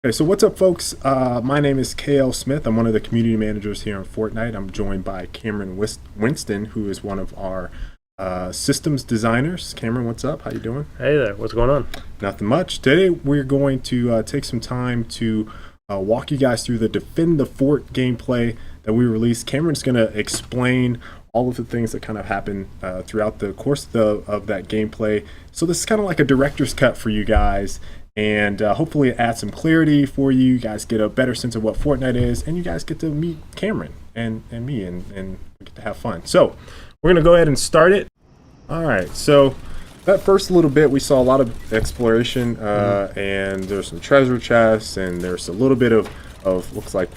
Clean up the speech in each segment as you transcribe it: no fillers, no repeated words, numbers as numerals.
Okay, so what's up, folks? My name is KL Smith. I'm one of the community managers here in Fortnite. I'm joined by Cameron Winston, who is one of our systems designers. Cameron, what's up? How you doing? Hey there, what's going on? Nothing much. Today we're going to take some time to walk you guys through the Defend the Fort gameplay that we released. Cameron's going to explain all of the things that kind of happen throughout the course of that gameplay. So this is kind of like a director's cut for you guys. And hopefully it adds some clarity for you. You guys get a better sense of what Fortnite is, and you guys get to meet Cameron and me, and we get to have fun. So we're going to go ahead and start it. All right, so that first little bit, we saw a lot of exploration, and there's some treasure chests, and there's a little bit of looks like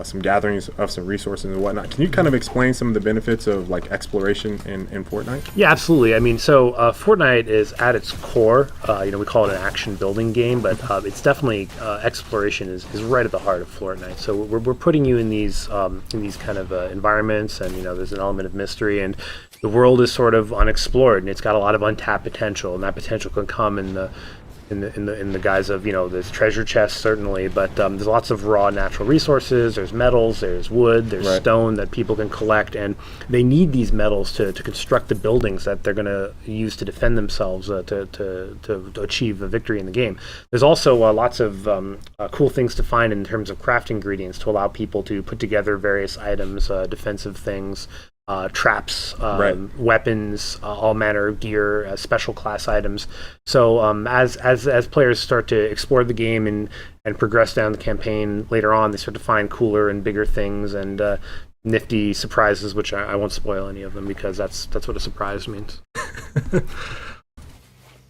some gatherings of some resources and whatnot. Can you kind of explain some of the benefits of like exploration in Fortnite? Yeah, absolutely. I mean, so Fortnite is at its core, we call it an action building game, but it's definitely exploration is right at the heart of Fortnite. So we're putting you in these kind of environments, and there's an element of mystery, and the world is sort of unexplored, and it's got a lot of untapped potential, and that potential can come in the guise of there's treasure chests certainly, but there's lots of raw natural resources. There's metals, there's wood, there's stone that people can collect, and they need these metals to construct the buildings that they're going to use to defend themselves to achieve a victory in the game. There's also lots of cool things to find in terms of craft ingredients to allow people to put together various items, defensive things, traps, weapons, all manner of gear, special class items. So as players start to explore the game and progress down the campaign later on, they start to find cooler and bigger things and nifty surprises, which I won't spoil any of them because that's what a surprise means.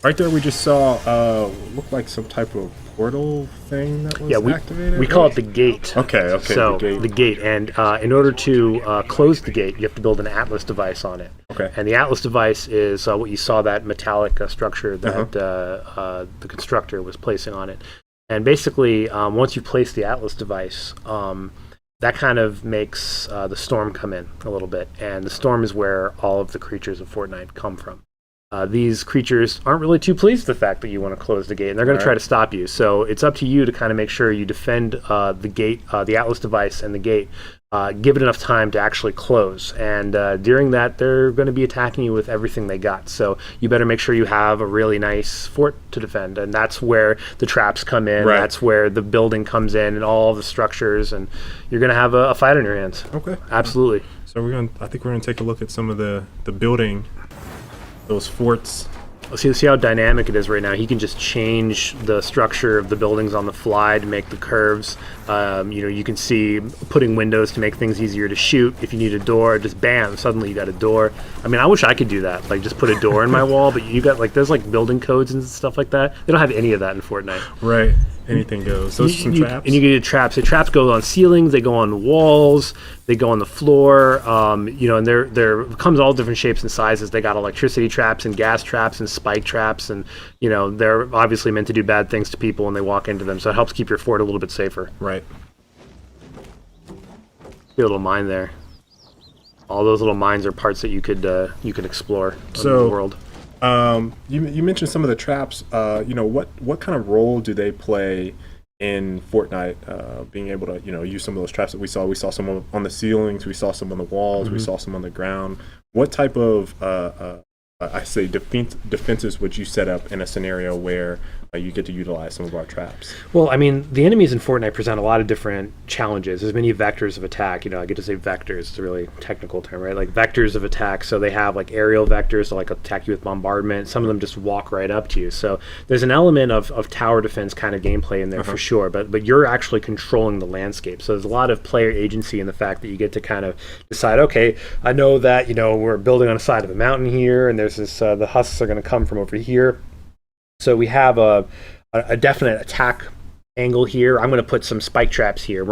Right there, we just saw looked like some type of portal thing that was activated. We call it the gate. Okay. So the gate, and in order to close the gate, you have to build an Atlas device on it. Okay. And the Atlas device is what you saw, that metallic structure that the Constructor was placing on it. And basically, once you place the Atlas device, that kind of makes the storm come in a little bit, and the storm is where all of the creatures of Fortnite come from. These creatures aren't really too pleased with the fact that you want to close the gate, and they're going to try to stop you. So it's up to you to kind of make sure you defend the gate, the Atlas device and the gate, give it enough time to actually close. And during that, they're going to be attacking you with everything they got. So you better make sure you have a really nice fort to defend, and that's where the traps come in. That's where the building comes in, and all the structures, and you're going to have a fight on your hands. Okay. Absolutely. So I think we're going to take a look at some of the building. Those forts. See how dynamic it is right now. He can just change the structure of the buildings on the fly to make the curves. You can see putting windows to make things easier to shoot. If you need a door, just bam, suddenly you got a door. I mean, I wish I could do that, like just put a door in my wall, but you got there's building codes and stuff like that. They don't have any of that in Fortnite. Right. Anything goes. Those are some traps. And you can do traps. The traps go on ceilings, they go on walls, they go on the floor, and there comes all different shapes and sizes. They got electricity traps and gas traps and spike traps, and they're obviously meant to do bad things to people when they walk into them, so it helps keep your fort a little bit safer. Right. See a little mine there. All those little mines are parts that you could explore in the world. You mentioned some of the traps. What kind of role do they play in Fortnite? Being able to use some of those traps that we saw. We saw some on the ceilings. We saw some on the walls. We saw some on the ground. What type of defenses would you set up in a scenario where you get to utilize some of our traps? Well, I mean, the enemies in Fortnite present a lot of different challenges. There's many vectors of attack. I get to say vectors. It's a really technical term, right? Like vectors of attack. So they have aerial vectors to attack you with bombardment. Some of them just walk right up to you. So there's an element of tower defense kind of gameplay in there for sure. But you're actually controlling the landscape. So there's a lot of player agency in the fact that you get to kind of decide, okay, I know that we're building on the side of a mountain here, and there's this the husks are going to come from over here. So we have a definite attack angle here. I'm going to put some spike traps here.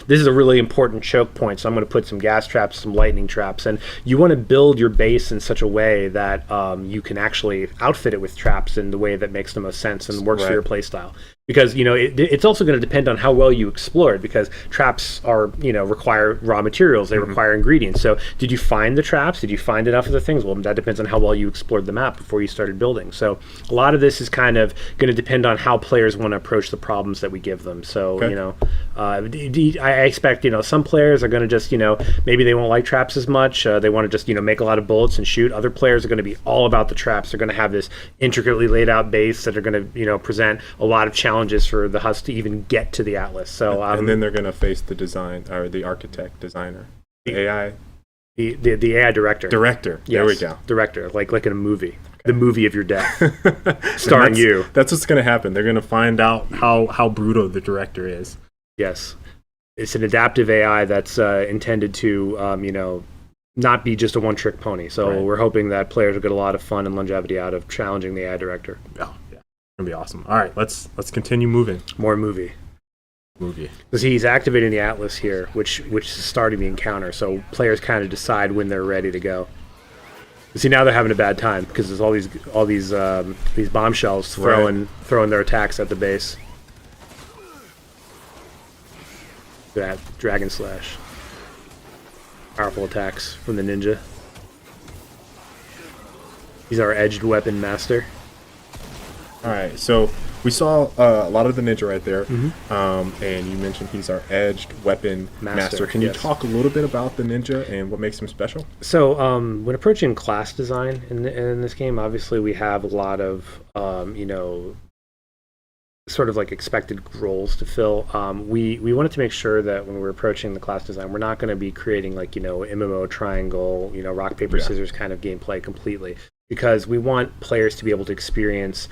This is a really important choke point, so I'm going to put some gas traps, some lightning traps, and you want to build your base in such a way that you can actually outfit it with traps in the way that makes the most sense and works for your playstyle. because it's also going to depend on how well you explore it, because traps are require raw materials, they require ingredients. So did you find the traps, did you find enough of the things? Well, that depends on how well you explored the map before you started building. So a lot of this is kind of going to depend on how players want to approach the problems that we give them. So I expect some players are going to just maybe they won't like traps as much, they want to just make a lot of bullets and shoot. Other players are going to be all about the traps. They're going to have this intricately laid out base that are going to present a lot of challenges for the husk to even get to the Atlas. So and then they're going to face the design or the architect designer, the AI, the AI director. Yes, there we go. Director, like in a movie. The movie of your death, starring you. That's what's going to happen. They're going to find out how brutal the director is. Yes, it's an adaptive AI that's intended to not be just a one-trick pony. So we're hoping that players will get a lot of fun and longevity out of challenging the AI director. Oh, yeah. Gonna be awesome. All right, let's continue moving. More movie. Because he's activating the Atlas here, which is starting the encounter. So players kind of decide when they're ready to go. See, now they're having a bad time because there's all these bombshells throwing their attacks at the base. That Dragon Slash. Powerful attacks from the ninja. He's our edged weapon master. All right, so we saw a lot of the ninja right there, and you mentioned he's our edged weapon master. Can you talk a little bit about the ninja and what makes him special? So when approaching class design in this game, obviously we have a lot of sort of like expected roles to fill. We wanted to make sure that when we're approaching the class design, we're not going to be creating like MMO triangle, rock paper scissors kind of gameplay completely, because we want players to be able to experience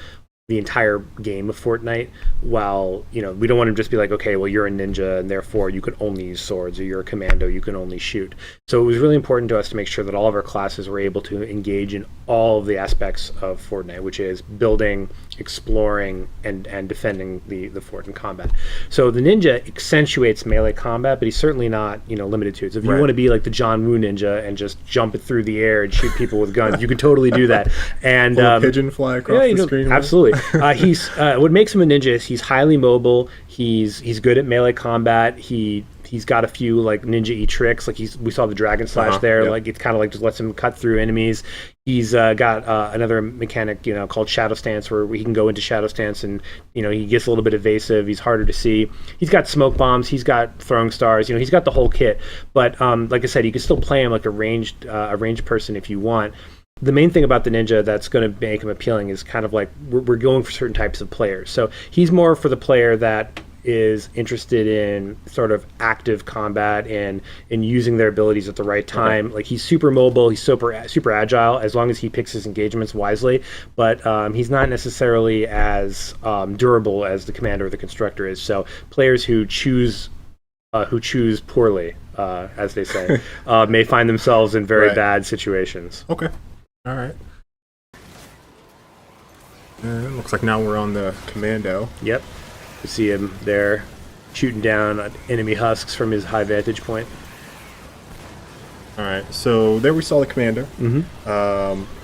the entire game of Fortnite, while we don't want to just be like, okay, well, you're a ninja and therefore you can only use swords, or you're a commando, you can only shoot. So it was really important to us to make sure that all of our classes were able to engage in all of the aspects of Fortnite, which is building, exploring, and defending the fort in combat. So the ninja accentuates melee combat, but he's certainly not limited to it. So if you want to be like the John Woo ninja and just jump it through the air and shoot people with guns, you could totally do that. And pigeon fly across the screen. Absolutely. He's what makes him a ninja is he's highly mobile. He's good at melee combat. He's got a few like ninja-y tricks. Like we saw the Dragon Slash there. Like it's kind of like just lets him cut through enemies. He's got another mechanic called Shadow Stance, where he can go into Shadow Stance and he gets a little bit evasive. He's harder to see. He's got smoke bombs. He's got throwing stars. He's got the whole kit. But like I said, you can still play him like a ranged person if you want. The main thing about the ninja that's going to make him appealing is kind of like we're going for certain types of players. So he's more for the player that is interested in sort of active combat and using their abilities at the right time. Like he's super mobile, he's super agile as long as he picks his engagements wisely, but he's not necessarily as durable as the Commander or the Constructor is. So players who choose poorly, as they say, may find themselves in very bad situations. Okay. All right. And looks like now we're on the Commando. Yep. You see him there shooting down enemy husks from his high vantage point. All right. So there we saw the Commander.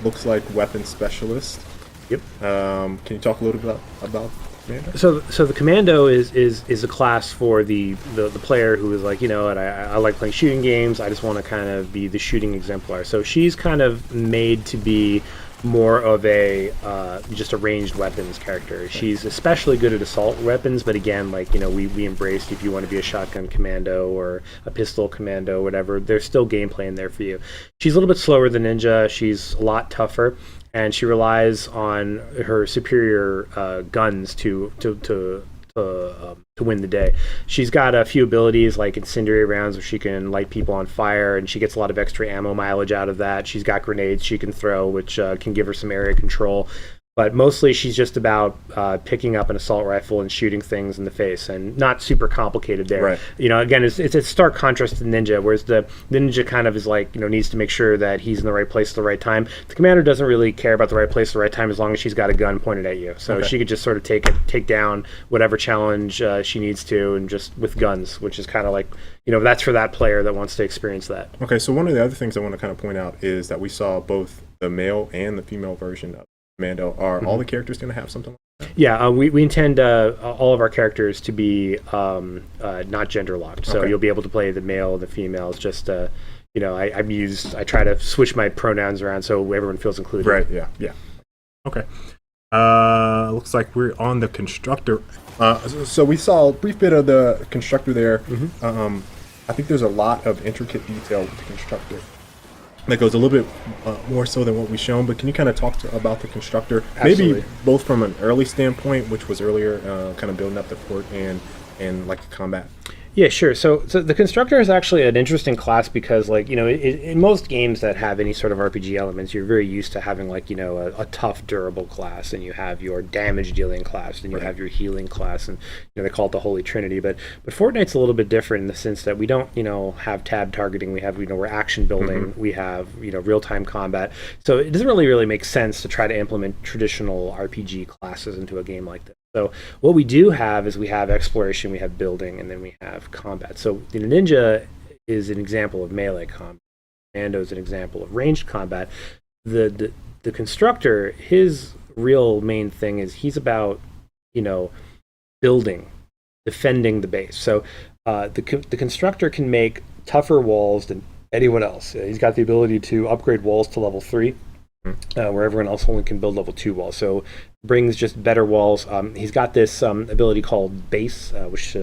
Looks like weapon specialist. Yep. Can you talk a little bit about Commando? So the Commando is a class for the player who is like, I like playing shooting games. I just want to kind of be the shooting exemplar. So she's kind of made to be more of a just a ranged weapons character. She's especially good at assault weapons, but again, like we embraced if you want to be a shotgun commando or a pistol commando, whatever. There's still gameplay in there for you. She's a little bit slower than Ninja. She's a lot tougher, and she relies on her superior guns to win the day. She's got a few abilities like incendiary rounds where she can light people on fire, and she gets a lot of extra ammo mileage out of that. She's got grenades she can throw, which can give her some area control. But mostly she's just about picking up an assault rifle and shooting things in the face, and not super complicated there. Right. Again, it's a stark contrast to the Ninja, whereas the Ninja kind of is like, needs to make sure that he's in the right place at the right time. The Commander doesn't really care about the right place at the right time as long as she's got a gun pointed at you. So she could just sort of take down whatever challenge she needs to, and just with guns, which is kind of like, that's for that player that wants to experience that. Okay, so one of the other things I want to kind of point out is that we saw both the male and the female version of Commando. Are all the characters going to have something? Yeah, we intend all of our characters to be not gender locked. So Okay. you'll be able to play the male, the females. Just I try to switch my pronouns around so everyone feels included. Right. Yeah. Yeah. Okay. Looks like we're on the Constructor. So we saw a brief bit of the Constructor there. I think there's a lot of intricate detail with the Constructor that goes a little bit more so than what we've shown. But can you kind of talk about the Constructor? Absolutely. Maybe both from an early standpoint, which was earlier, kind of building up the fort, and like combat. Yeah, sure. So the Constructor is actually an interesting class because, like, in most games that have any sort of RPG elements, you're very used to having, like, a tough, durable class, and you have your damage-dealing class, and you have your healing class, and they call it the Holy Trinity. But Fortnite's a little bit different in the sense that we don't, have tab targeting. We have, we're action building. We have, real-time combat. So it doesn't really make sense to try to implement traditional RPG classes into a game like this. So what we do have is we have exploration, we have building, and then we have combat. So Ninja is an example of melee combat. Commando is an example of ranged combat. The Constructor, his real main thing is he's about building, defending the base. So the Constructor can make tougher walls than anyone else. He's got the ability to upgrade walls to level 3. Where everyone else only can build level 2 walls. So brings just better walls. He's got this ability called BASE, which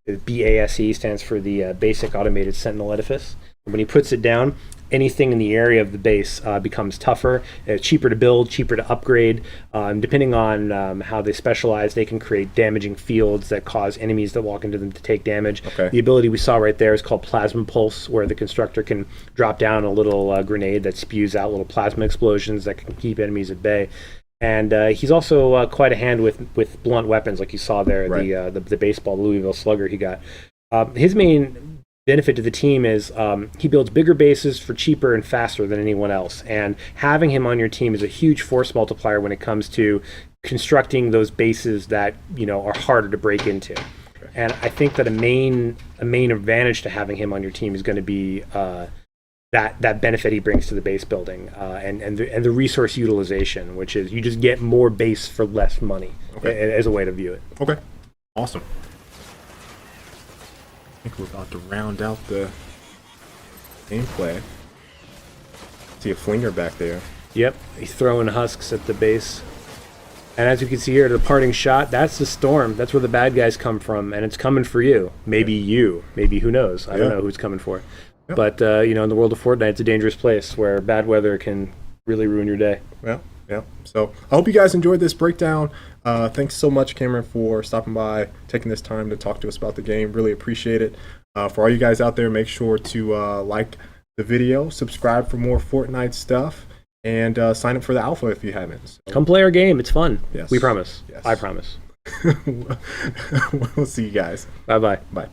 BASE stands for the Basic Automated Sentinel Edifice. And when he puts it down, anything in the area of the base becomes tougher, cheaper to build, cheaper to upgrade. Depending on how they specialize, they can create damaging fields that cause enemies that walk into them to take damage. Okay. The ability we saw right there is called Plasma Pulse, where the Constructor can drop down a little grenade that spews out little plasma explosions that can keep enemies at bay. And he's also quite a hand with blunt weapons, like you saw there, Right. the baseball Louisville Slugger he got. His main benefit to the team is he builds bigger bases for cheaper and faster than anyone else. And having him on your team is a huge force multiplier when it comes to constructing those bases that are harder to break into. Okay. And I think that a main advantage to having him on your team is going to be that benefit he brings to the base building and the resource utilization, which is you just get more base for less money. Okay. As a way to view it. Okay. Awesome. I think we're about to round out the gameplay. See a flinger back there. Yep, he's throwing husks at the base. And as you can see here, the parting shot, that's the storm. That's where the bad guys come from, and it's coming for you. Maybe you. Maybe who knows? I don't know who's coming for. Yep. But, in the world of Fortnite, it's a dangerous place where bad weather can really ruin your day. Yeah. So I hope you guys enjoyed this breakdown. Thanks so much, Cameron, for stopping by, taking this time to talk to us about the game. Really appreciate it. For all you guys out there, make sure to like the video, subscribe for more Fortnite stuff, and sign up for the alpha if you haven't. So, come play our game. It's fun. Yes. We promise. Yes. I promise. We'll see you guys. Bye-bye. Bye.